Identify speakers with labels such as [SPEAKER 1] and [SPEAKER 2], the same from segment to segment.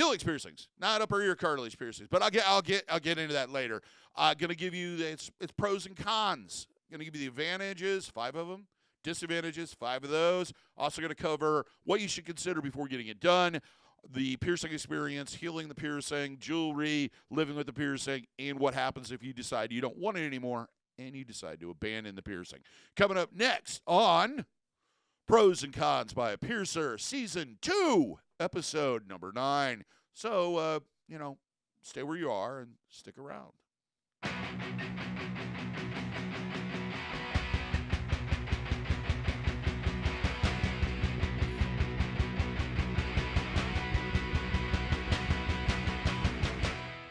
[SPEAKER 1] Helix piercings, not upper ear cartilage piercings, but I'll get into that later. Gonna give you its pros and cons. Gonna give you the advantages, 5 of them. Disadvantages, 5 of those. Also gonna cover what you should consider before getting it done. The piercing experience, healing the piercing, jewelry, living with the piercing, and what happens if you decide you don't want it anymore and you decide to abandon the piercing. Coming up next on Pros and Cons by a Piercer, Season 2, Episode number 9. So, stay where you are and stick around.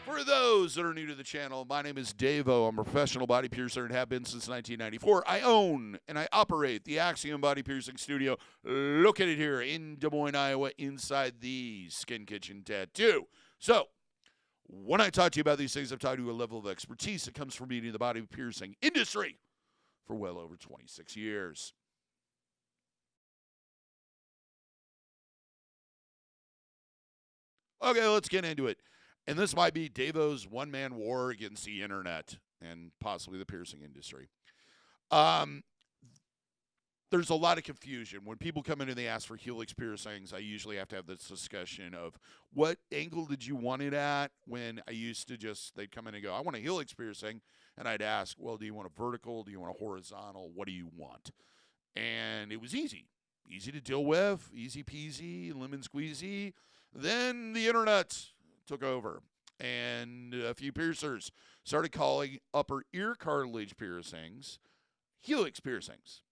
[SPEAKER 1] For those that are new to the channel, my name is DaVo. I'm a professional body piercer and have been since 1994. I own and I operate the Axiom Body Piercing Studio located here in Des Moines, Iowa, inside the Skin Kitchen Tattoo. So, when I talk to you about these things, I'm talking to a level of expertise that comes from being in the body piercing industry for well over 26 years. Okay, let's get into it. And this might be DaVo's one-man war against the internet and possibly the piercing industry. There's a lot of confusion. When people come in and they ask for Helix piercings, I usually have to have this discussion of what angle did you want it at? When I used to they'd come in and go, I want a Helix piercing. And I'd ask, well, do you want a vertical? Do you want a horizontal? What do you want? And it was easy to deal with, easy peasy, lemon squeezy. Then the internet took over, and a few piercers started calling upper ear cartilage piercings Helix piercings.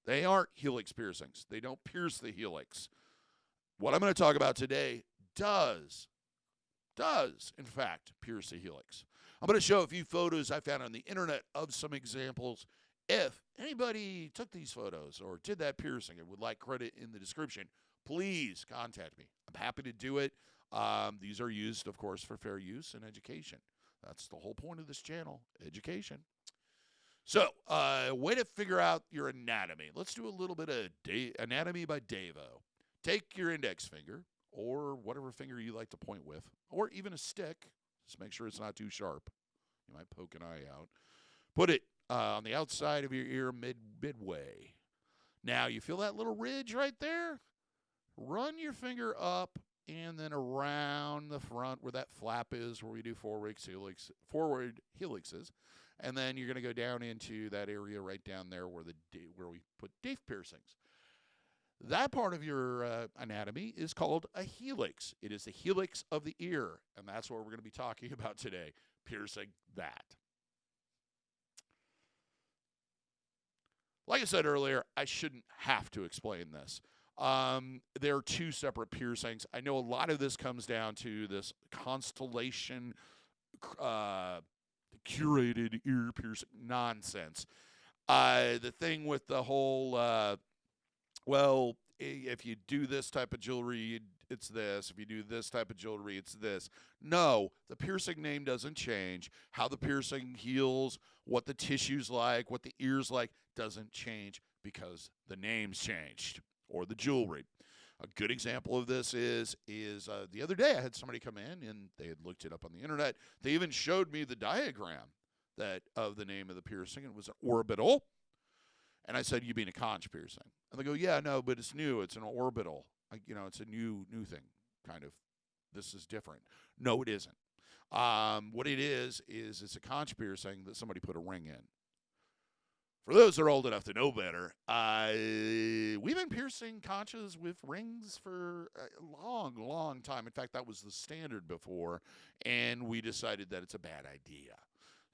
[SPEAKER 1] They aren't Helix piercings. They don't pierce the helix. What I'm going to talk about today does in fact pierce the helix. I'm going to show a few photos I found on the internet of some examples. If anybody took these photos or did that piercing and would like credit in the description, please contact me. I'm happy to do it. These are used, of course, for fair use and education. That's the whole point of this channel, education. So, way to figure out your anatomy. Let's do a little bit of anatomy by DaVo. Take your index finger, or whatever finger you like to point with, or even a stick. Just make sure it's not too sharp. You might poke an eye out. Put it on the outside of your ear midway. Now, you feel that little ridge right there? Run your finger up and then around the front where that flap is, where we do forward helixes. And then you're going to go down into that area right down there where we put DaVo piercings. That part of your anatomy is called a helix. It is the helix of the ear, and that's what we're going to be talking about today, piercing that. Like I said earlier, I shouldn't have to explain this. There are 2 separate piercings. I know a lot of this comes down to this constellation curated ear piercing nonsense. The thing with the whole, well, if you do this type of jewelry, it's this. If you do this type of jewelry, it's this. No, the piercing name doesn't change. How the piercing heals, what the tissue's like, what the ear's like, doesn't change because the name's changed. Or the jewelry. A good example of this is the other day I had somebody come in and they had looked it up on the internet. They even showed me the diagram of the name of the piercing. It was an orbital. And I said, you mean a conch piercing? And they go, yeah, no, but it's new. It's an orbital. It's a new thing, kind of. This is different. No, it isn't. What it is it's a conch piercing that somebody put a ring in. For those that are old enough to know better, we've been piercing conches with rings for a long, long time. In fact, that was the standard before, and we decided that it's a bad idea.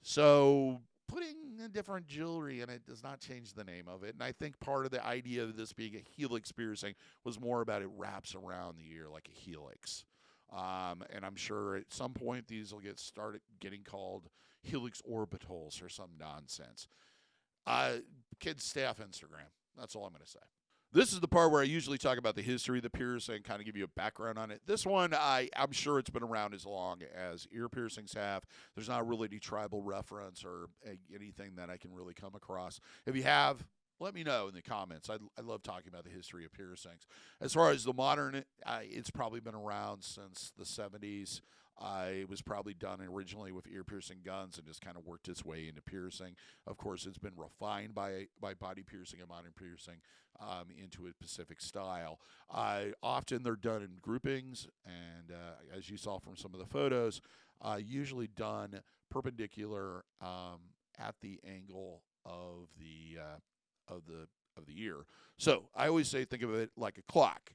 [SPEAKER 1] So putting a different jewelry in it does not change the name of it, and I think part of the idea of this being a helix piercing was more about it wraps around the ear like a helix. And I'm sure at some point these will started getting called helix orbitals or some nonsense. Kids, stay off Instagram. That's all I'm going to say. This is the part where I usually talk about the history of the piercing, kind of give you a background on it. This one, I'm sure it's been around as long as ear piercings have. There's not really any tribal reference or anything that I can really come across. If you have, let me know in the comments. I love talking about the history of piercings. As far as the modern, it's probably been around since the 70s. It was probably done originally with ear-piercing guns and just kind of worked its way into piercing. Of course, it's been refined by body piercing and modern piercing into a specific style. Often they're done in groupings, and as you saw from some of the photos, usually done perpendicular at the angle of the ear. So I always say, think of it like a clock.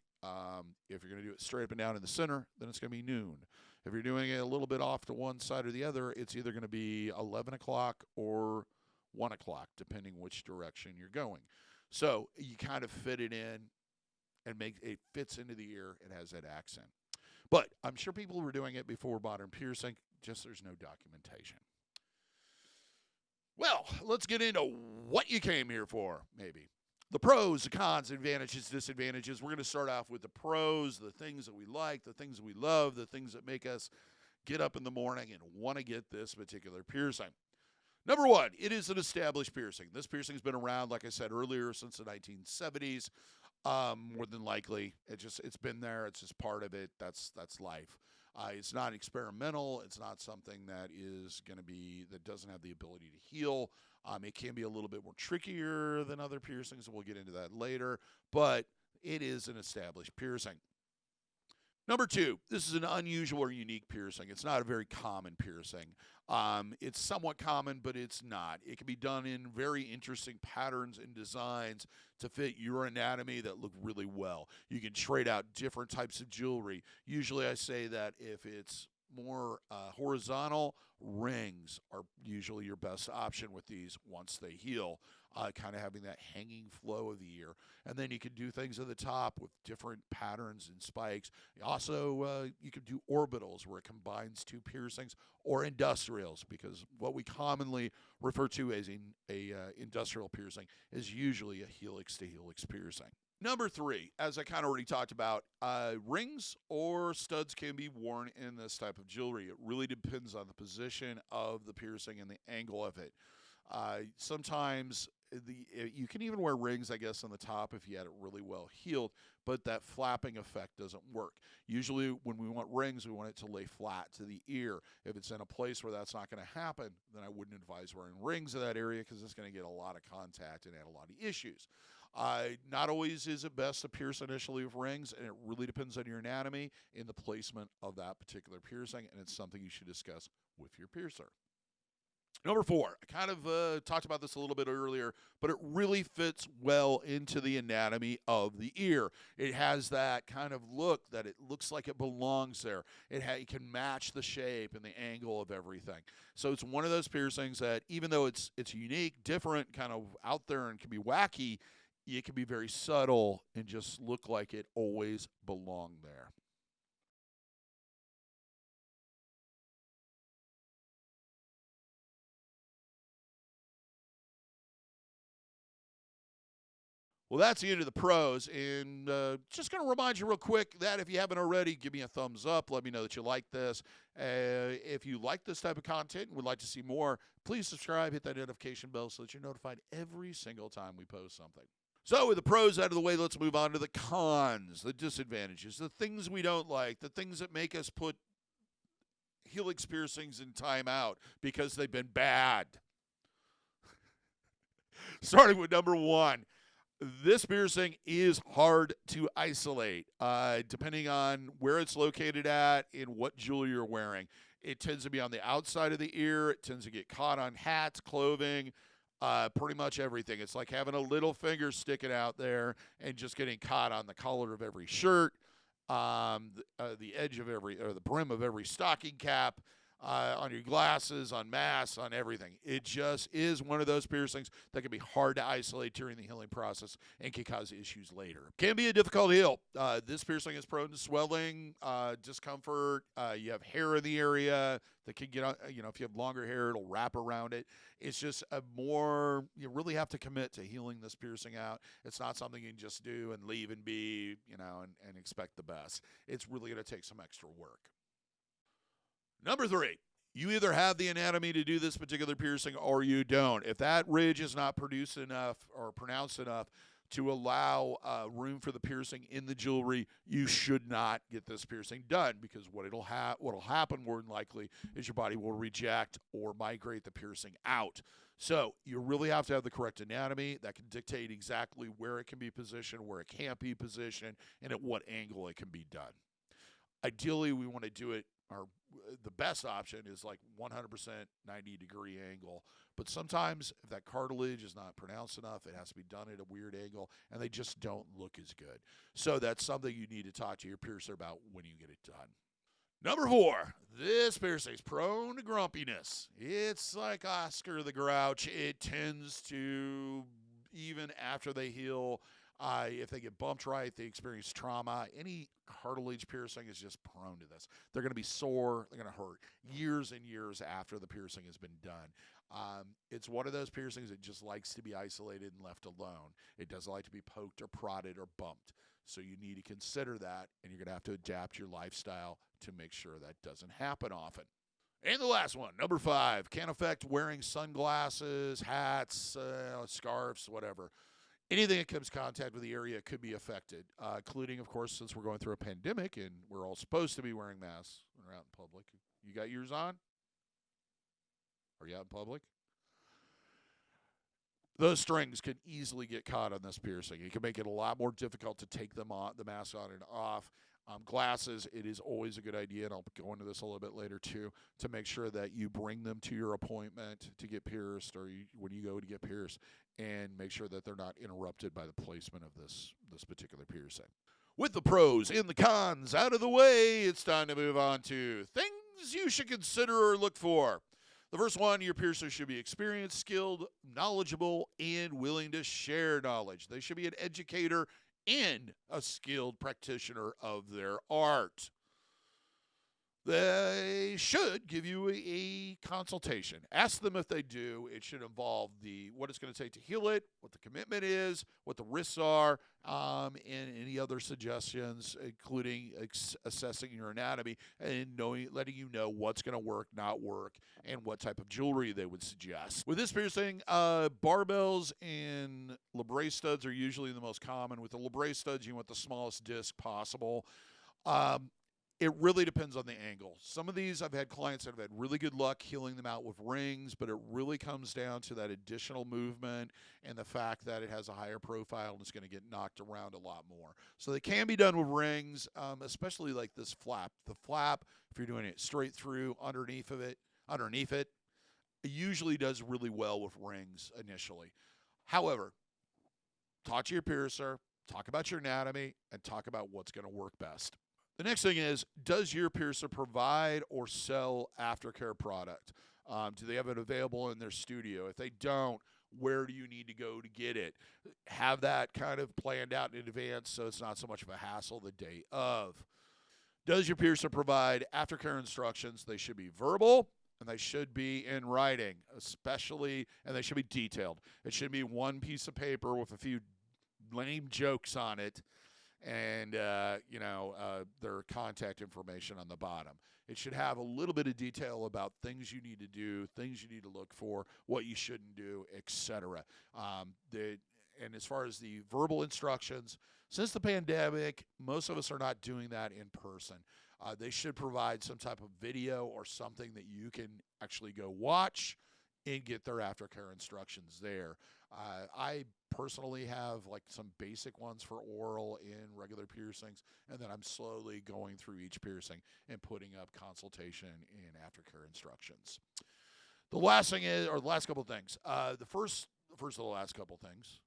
[SPEAKER 1] If you're going to do it straight up and down in the center, then it's going to be noon. If you're doing it a little bit off to one side or the other, it's either going to be 11 o'clock or 1 o'clock, depending which direction you're going. So you kind of fit it in and make it fits into the ear. It has that accent. But I'm sure people were doing it before modern piercing, just there's no documentation. Well, let's get into what you came here for, maybe. The pros, the cons, advantages, disadvantages. We're going to start off with the pros, the things that we like, the things that we love, the things that make us get up in the morning and want to get this particular piercing. Number one, it is an established piercing. This piercing has been around, like I said earlier, since the 1970s. More than likely, it's been there. It's just part of it. That's life. It's not experimental. It's not something that doesn't have the ability to heal. It can be a little bit more trickier than other piercings, and we'll get into that later, but it is an established piercing. Number two, this is an unusual or unique piercing. It's not a very common piercing. It's somewhat common, but it's not. It can be done in very interesting patterns and designs to fit your anatomy that look really well. You can trade out different types of jewelry. Usually I say that if it's more horizontal, rings are usually your best option with these once they heal, kind of having that hanging flow of the ear. And then you can do things at the top with different patterns and spikes. Also, you can do orbitals where it combines two piercings, or industrials, because what we commonly refer to as a industrial piercing is usually a helix to helix piercing. Number three, as I kind of already talked about, rings or studs can be worn in this type of jewelry. It really depends on the position of the piercing and the angle of it. Sometimes you can even wear rings, I guess, on the top if you had it really well healed, but that flapping effect doesn't work. Usually when we want rings, we want it to lay flat to the ear. If it's in a place where that's not going to happen, then I wouldn't advise wearing rings in that area because it's going to get a lot of contact and add a lot of issues. Not always is it best to pierce initially with rings, and it really depends on your anatomy and the placement of that particular piercing, and it's something you should discuss with your piercer. Number four, I kind of talked about this a little bit earlier, but it really fits well into the anatomy of the ear. It has that kind of look that it looks like it belongs there. It can match the shape and the angle of everything. So it's one of those piercings that, even though it's unique, different, kind of out there and can be wacky, it can be very subtle and just look like it always belonged there. Well, that's the end of the pros, and just going to remind you real quick that if you haven't already, give me a thumbs up. Let me know that you like this. If you like this type of content and would like to see more, please subscribe, hit that notification bell so that you're notified every single time we post something. So with the pros out of the way, let's move on to the cons, the disadvantages, the things we don't like, the things that make us put helix piercings in timeout because they've been bad. Starting with number one. This piercing is hard to isolate, depending on where it's located at and what jewelry you're wearing. It tends to be on the outside of the ear. It tends to get caught on hats, clothing, pretty much everything. It's like having a little finger sticking out there and just getting caught on the collar of every shirt, the edge of or the brim of every stocking cap, on your glasses, on masks, on everything. It just is one of those piercings that can be hard to isolate during the healing process and can cause issues later. Can be a difficult heal. This piercing is prone to swelling, discomfort. You have hair in the area that can get, if you have longer hair, it'll wrap around it. It's just you really have to commit to healing this piercing out. It's not something you can just do and leave and be, and expect the best. It's really going to take some extra work. Number three, You either have the anatomy to do this particular piercing or you don't. If that ridge is not produced enough or pronounced enough to allow room for the piercing in the jewelry, you should not get this piercing done, because what'll happen more than likely is your body will reject or migrate the piercing out. So you really have to have the correct anatomy that can dictate exactly where it can be positioned, where it can't be positioned, and at what angle it can be done. Ideally, we want to do it, or the best option is like 100% 90-degree angle. But sometimes if that cartilage is not pronounced enough, it has to be done at a weird angle, and they just don't look as good. So that's something you need to talk to your piercer about when you get it done. Number 4, this piercing is prone to grumpiness. It's like Oscar the Grouch. It tends to, even after they heal, if they get bumped right, they experience trauma. Any cartilage piercing is just prone to this. They're going to be sore. They're going to hurt years and years after the piercing has been done. It's one of those piercings that just likes to be isolated and left alone. It doesn't like to be poked or prodded or bumped. So you need to consider that, and you're going to have to adapt your lifestyle to make sure that doesn't happen often. And the last one, number 5, can affect wearing sunglasses, hats, scarves, whatever. Anything that comes in contact with the area could be affected, including, of course, since we're going through a pandemic and we're all supposed to be wearing masks when we're out in public. You got yours on? Are you out in public? Those strings can easily get caught on this piercing. It can make it a lot more difficult to take them on, the mask on and off. Glasses, it is always a good idea, and I'll go into this a little bit later too, to make sure that you bring them to your appointment to get pierced, or when you go to get pierced, and make sure that they're not interrupted by the placement of this particular piercing. With the pros and the cons out of the way, it's time to move on to things you should consider or look for. The first one, your piercer should be experienced, skilled, knowledgeable, and willing to share knowledge. They should be an educator and a skilled practitioner of their art. They should give you a consultation. Ask them if they do. It should involve what it's going to take to heal it, what the commitment is, what the risks are, and any other suggestions, including assessing your anatomy and letting you know what's going to work, not work, and what type of jewelry they would suggest. With this piercing, barbells and labret studs are usually the most common. With the labret studs, you want the smallest disc possible. It really depends on the angle. Some of these, I've had clients that have had really good luck healing them out with rings, but it really comes down to that additional movement and the fact that it has a higher profile and it's going to get knocked around a lot more. So they can be done with rings, especially like this flap. The flap, if you're doing it straight through underneath it, it usually does really well with rings initially. However, talk to your piercer, talk about your anatomy, and talk about what's going to work best. The next thing is, does your piercer provide or sell aftercare product? Do they have it available in their studio? If they don't, where do you need to go to get it? Have that kind of planned out in advance so it's not so much of a hassle the day of. Does your piercer provide aftercare instructions? They should be verbal, and they should be in writing, and they should be detailed. It should be one piece of paper with a few lame jokes on it, and their contact information on the bottom. It should have a little bit of detail about things you need to do, things you need to look for, what you shouldn't do, etc. And as far as the verbal instructions, since the pandemic, most of us are not doing that in person. They should provide some type of video or something that you can actually go watch and get their aftercare instructions there. I personally have like some basic ones for oral and regular piercings, and then I'm slowly going through each piercing and putting up consultation and aftercare instructions. The last thing is, or the last couple of things, the first of the last couple of things,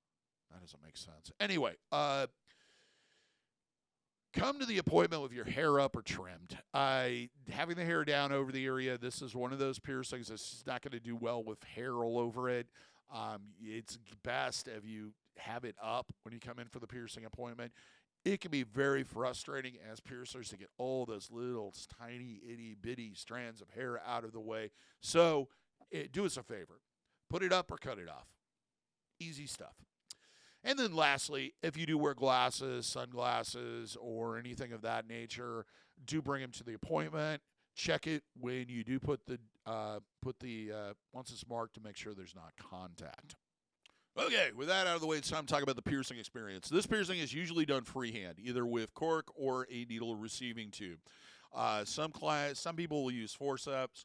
[SPEAKER 1] that doesn't make sense. Anyway, come to the appointment with your hair up or trimmed. Having the hair down over the area, this is one of those piercings that's not going to do well with hair all over it. It's best if you have it up when you come in for the piercing appointment. It can be very frustrating as piercers to get all those little tiny, itty-bitty strands of hair out of the way. So do us a favor. Put it up or cut it off. Easy stuff. And then lastly, if you do wear glasses, sunglasses, or anything of that nature, do bring them to the appointment. check it when you do put the once it's marked to make sure there's not contact. Okay, with that out of the way, it's time to talk about the piercing experience. This piercing is usually done freehand, either with cork or a needle receiving tube. Some people will use forceps.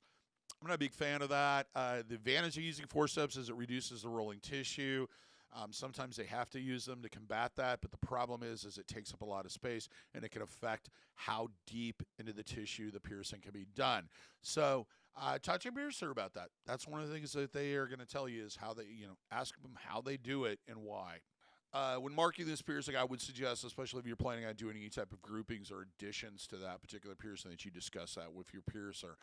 [SPEAKER 1] I'm not a big fan of that. The advantage of using forceps is it reduces the rolling tissue. Sometimes they have to use them to combat that, but the problem is it takes up a lot of space, and it can affect how deep into the tissue the piercing can be done. So talk to your piercer about that. That's one of the things that they are going to tell you is how they, ask them how they do it and why. When marking this piercing, I would suggest, especially if you're planning on doing any type of groupings or additions to that particular piercing, that you discuss that with your piercer.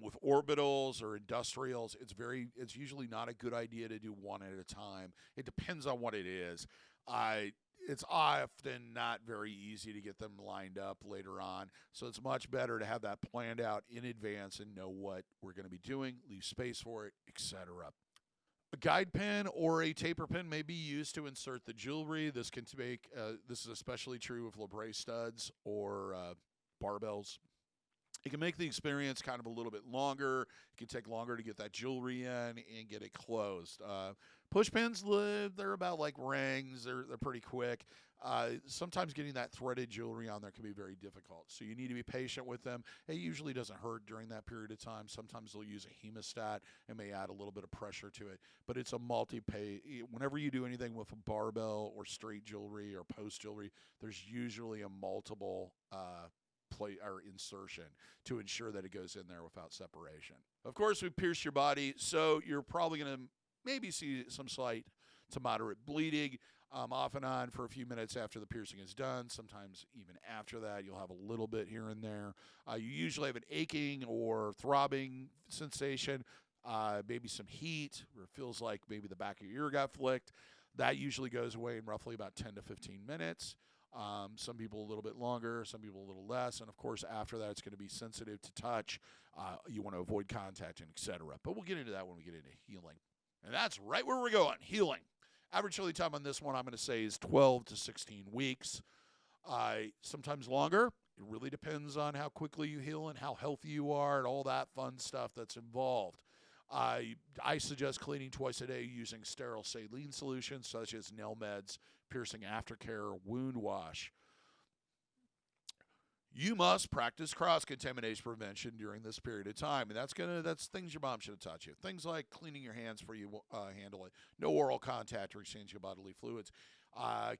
[SPEAKER 1] With orbitals or industrials, it's usually not a good idea to do one at a time. It depends on what it is. It's often not very easy to get them lined up later on, so it's much better to have that planned out in advance and know what we're going to be doing, leave space for it, etc. A guide pin or a taper pin may be used to insert the jewelry. This is especially true with labret studs or barbells. It can make the experience kind of a little bit longer. It can take longer to get that jewelry in and get it closed. Push pins, they're about like rings. They're pretty quick. Sometimes getting that threaded jewelry on there can be very difficult. So you need to be patient with them. It usually doesn't hurt during that period of time. Sometimes they'll use a hemostat and may add a little bit of pressure to it. But it's a multi-pay. Whenever you do anything with a barbell or straight jewelry or post jewelry, there's usually a multiple play or insertion to ensure that it goes in there without separation. Of course, we pierce your body, so you're probably going to maybe see some slight to moderate bleeding off and on for a few minutes after the piercing is done. Sometimes even after that, you'll have a little bit here and there. You usually have an aching or throbbing sensation, maybe some heat, or it feels like maybe the back of your ear got flicked. That usually goes away in roughly about 10 to 15 minutes. Some people a little bit longer, some people a little less, and of course after that it's going to be sensitive to touch. You want to avoid contact and etc. But we'll get into that when we get into healing. And that's right where we're going, healing. Average healing time on this one I'm going to say is 12 to 16 weeks. Sometimes longer. It really depends on how quickly you heal and how healthy you are and all that fun stuff that's involved. I suggest cleaning twice a day using sterile saline solutions such as Nelmed's Piercing Aftercare Wound Wash. You must practice cross-contamination prevention during this period of time, and that's things your mom should have taught you. Things like cleaning your hands before you handle it, no oral contact or exchange of bodily fluids,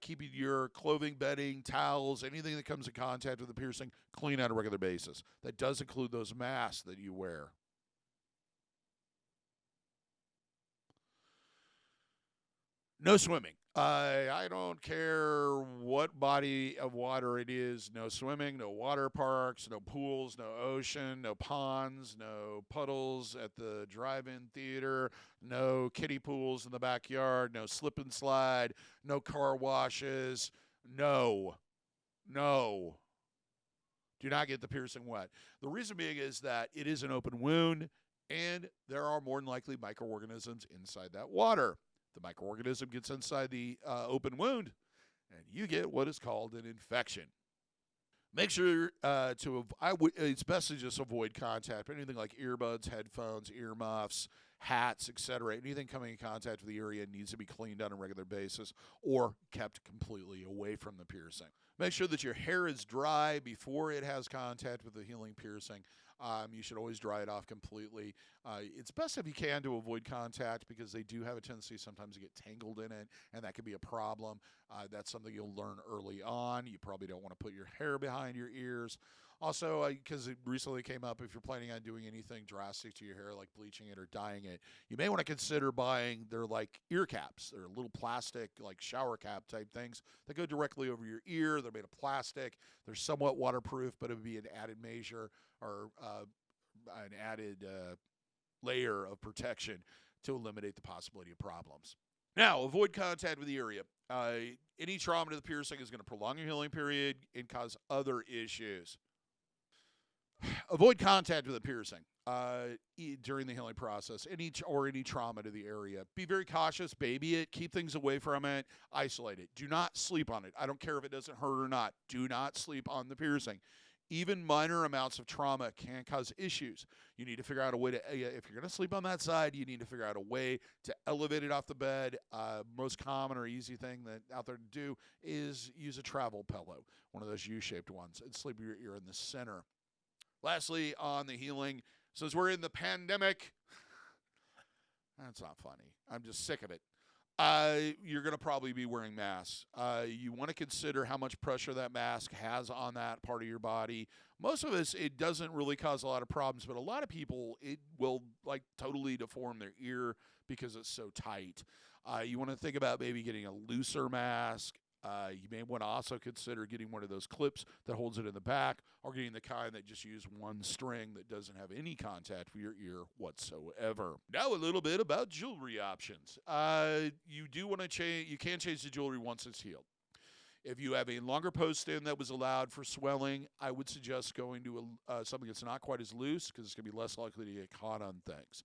[SPEAKER 1] keeping your clothing, bedding, towels, anything that comes in contact with the piercing clean on a regular basis. That does include those masks that you wear. No swimming. I don't care what body of water it is. No swimming, no water parks, no pools, no ocean, no ponds, no puddles at the drive-in theater, no kiddie pools in the backyard, no slip and slide, no car washes. No. Do not get the piercing wet. The reason being is that it is an open wound, and there are more than likely microorganisms inside that water. The microorganism gets inside the open wound, and you get what is called an infection. Make sure it's best to just avoid contact. Anything like earbuds, headphones, earmuffs, hats, etc. Anything coming in contact with the area needs to be cleaned on a regular basis or kept completely away from the piercing. Make sure that your hair is dry before it has contact with the healing piercing. You should always dry it off completely. It's best if you can to avoid contact because they do have a tendency sometimes to get tangled in it, and that can be a problem. That's something you'll learn early on. You probably don't want to put your hair behind your ears. Also, because it recently came up, if you're planning on doing anything drastic to your hair, like bleaching it or dyeing it, you may want to consider buying their like ear caps. They're little plastic, like shower cap type things that go directly over your ear. They're made of plastic. They're somewhat waterproof, but it would be an added measure or an added layer of protection to eliminate the possibility of problems. Now, avoid contact with the area. Any trauma to the piercing is going to prolong your healing period and cause other issues. Avoid contact with the piercing during the healing process, any trauma to the area. Be very cautious, baby it, keep things away from it, isolate it. Do not sleep on it. I don't care if it doesn't hurt or not. Do not sleep on the piercing. Even minor amounts of trauma can cause issues. You need to figure out a way to, if you're going to sleep on that side, you need to figure out a way to elevate it off the bed. Most common or easy thing that out there to do is use a travel pillow, one of those U-shaped ones, and sleep with your ear in the center. Lastly, on the healing, since we're in the pandemic, that's not funny. I'm just sick of it. You're going to probably be wearing masks. You want to consider how much pressure that mask has on that part of your body. Most of us, it doesn't really cause a lot of problems, but a lot of people, it will like totally deform their ear because it's so tight. You want to think about maybe getting a looser mask. You may want to also consider getting one of those clips that holds it in the back, or getting the kind that just use one string that doesn't have any contact with your ear whatsoever. Now a little bit about jewelry options. You do want to change. You can change the jewelry once it's healed. If you have a longer post-in that was allowed for swelling, I would suggest going to something that's not quite as loose because it's going to be less likely to get caught on things.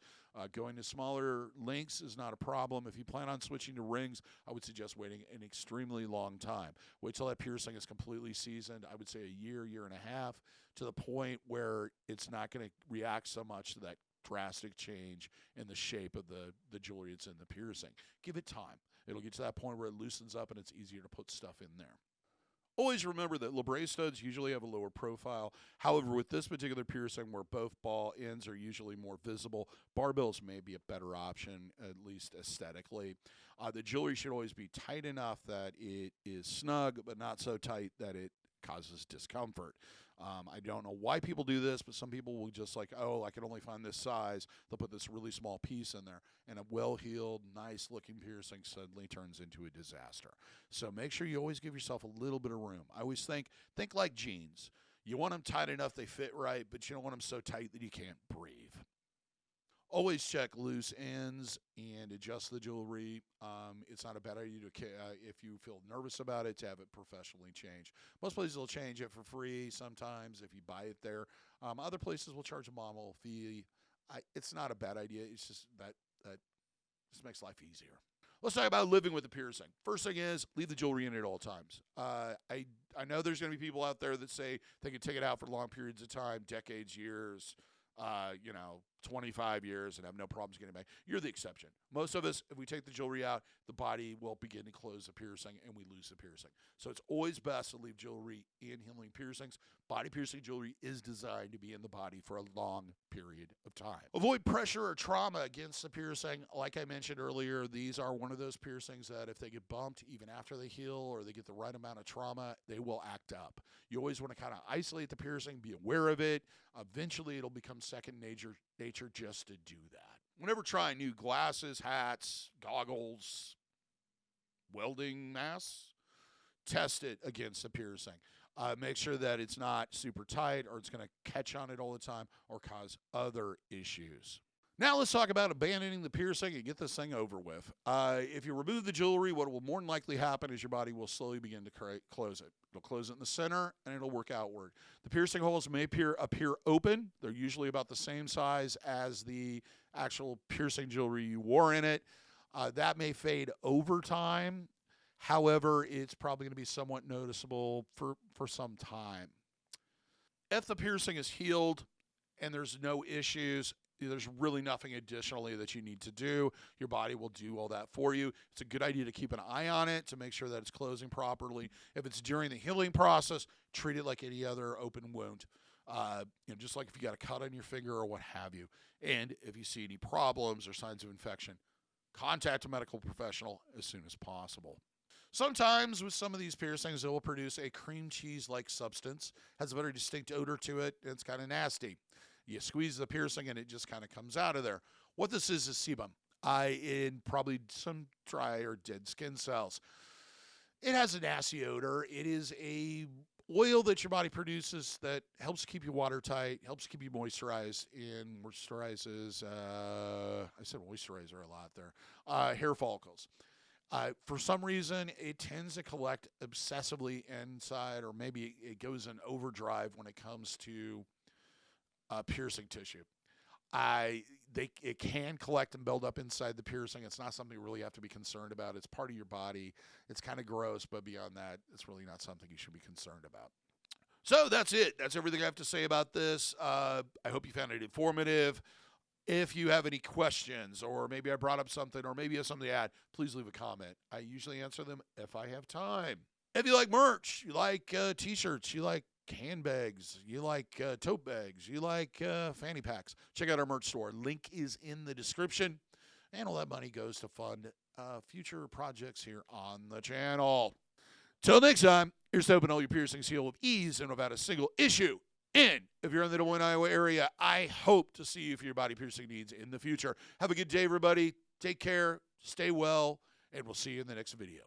[SPEAKER 1] Going to smaller lengths is not a problem. If you plan on switching to rings, I would suggest waiting an extremely long time. Wait till that piercing is completely seasoned. I would say a year, year and a half, to the point where it's not going to react so much to that drastic change in the shape of the jewelry that's in the piercing. Give it time. It'll get to that point where it loosens up and it's easier to put stuff in there. Always remember that labret studs usually have a lower profile. However, with this particular piercing where both ball ends are usually more visible, barbells may be a better option, at least aesthetically. The jewelry should always be tight enough that it is snug, but not so tight that it causes discomfort. I don't know why people do this, but some people will just like, oh, I can only find this size. They'll put this really small piece in there, and a well-healed, nice-looking piercing suddenly turns into a disaster. So make sure you always give yourself a little bit of room. I always think like jeans. You want them tight enough they fit right, but you don't want them so tight that you can't breathe. Always check loose ends and adjust the jewelry. It's not a bad idea to, if you feel nervous about it, to have it professionally changed. Most places will change it for free sometimes if you buy it there. Other places will charge a nominal fee. It's not a bad idea. It's just that just makes life easier. Let's talk about living with a piercing. First thing is, leave the jewelry in at all times. I know there's going to be people out there that say they can take it out for long periods of time, decades, years, 25 years and have no problems getting it back. You're the exception. Most of us, if we take the jewelry out, the body will begin to close the piercing and we lose the piercing. So it's always best to leave jewelry in healing piercings. Body piercing jewelry is designed to be in the body for a long period of time. Avoid pressure or trauma against the piercing. Like I mentioned earlier, these are one of those piercings that if they get bumped, even after they heal or they get the right amount of trauma, they will act up. You always want to kind of isolate the piercing, be aware of it. Eventually, it'll become second nature just to do that. Whenever trying new glasses, hats, goggles, welding masks, test it against the piercing. Make sure that it's not super tight or it's going to catch on it all the time or cause other issues. Now let's talk about abandoning the piercing and get this thing over with. If you remove the jewelry, what will more than likely happen is your body will slowly begin to close it. It'll close it in the center and it'll work outward. The piercing holes may appear open. They're usually about the same size as the actual piercing jewelry you wore in it. That may fade over time. However, it's probably going to be somewhat noticeable for some time. If the piercing is healed and there's no issues, there's really nothing additionally that you need to do. Your body will do all that for you. It's a good idea to keep an eye on it to make sure that it's closing properly. If it's during the healing process, treat it like any other open wound. Just like if you got a cut on your finger or what have you. And if you see any problems or signs of infection, contact a medical professional as soon as possible. Sometimes with some of these piercings, it will produce a cream cheese-like substance. Has a very distinct odor to it, and it's kind of nasty. You squeeze the piercing, and it just kind of comes out of there. What this is sebum in probably some dry or dead skin cells. It has a nasty odor. It is a oil that your body produces that helps keep you watertight, helps keep you moisturized, and moisturizes, I said moisturizer a lot there, hair follicles. For some reason, it tends to collect obsessively inside, or maybe it goes in overdrive when it comes to piercing tissue. It can collect and build up inside the piercing. It's not something you really have to be concerned about. It's part of your body. It's kind of gross, but beyond that, it's really not something you should be concerned about. So that's it. That's everything I have to say about this. I hope you found it informative. If you have any questions, or maybe I brought up something, or maybe you have something to add, please leave a comment. I usually answer them if I have time. If you like merch, you like t-shirts, you like handbags, you like tote bags, you like fanny packs, check out our merch store. Link is in the description. And all that money goes to fund future projects here on the channel. Till next time, here's to open all your piercings heal with ease and without a single issue. And if you're in the Des Moines, Iowa area, I hope to see you for your body piercing needs in the future. Have a good day, everybody. Take care. Stay well. And we'll see you in the next video.